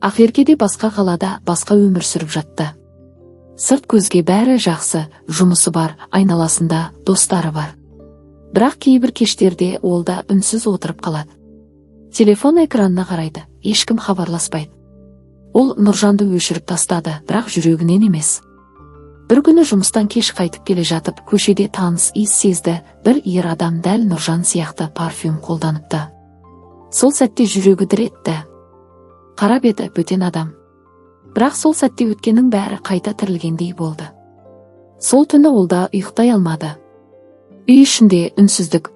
Ақерке де басқа қалада басқа өмір сүріп жатты. Сырт көзге бәрі жақсы, жұмысы бар, айналасында достары бар. Бірақ кейбір кештерде ол да үнсіз отырып қалады. Телефон экранына қарайды, ешкім хабарласпайды. Ол Нұржанды өшіріп тастады, бірақ жүрегінен емес. Бір күні жұмыстан кеш қайтып келе жатып, көшеде таныс иіс сезді. Бір ер адам дәл Нұржан сияқты парфюм қолданыпты. Сол сәтте жүрегі дір етті. Қарап еді, бөтен адам. Бірақ сол сәтте өткеннің бәрі қайта тірілгендей болды. Сол түні ол да ұйықтай алмады. Үй ішінде үнсіздік.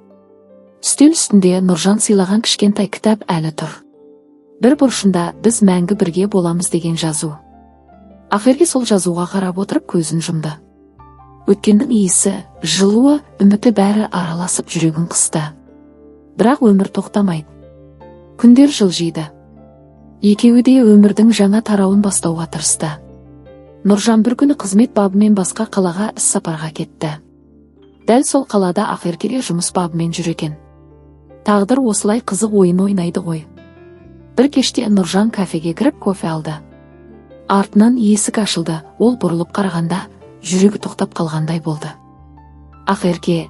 Үстел үстінде Нұржан сыйлаған кішкентай кітап әлі тұр. Бір бұрышында «Біз мәңгі бірге боламыз» деген жазу. Ақерке сол жазуға қарап отырып көзін жұмды. Өткеннің иісі, жылуы, үміті бәрі араласып жүрегін қысты. Бірақ өмір тоқтамайды. Күндер жылжиды. Екеуі де өмірдің жаңа тарауын бастауға тырысты. Нұржан бір күні қызмет бабымен басқа қалаға іс-сапарға кетті. Дәл сол қалада Ақерке жұмыс бабымен жүр екен. Тағдыр осылай қызық ойын ойнайды ғой. Бір кеште Нұржан кафеге кіріп кофе алды. Артынан есік ашылды. Ол бұрылып қарағанда жүрегі тоқтап қалғандай болды. Ақерке,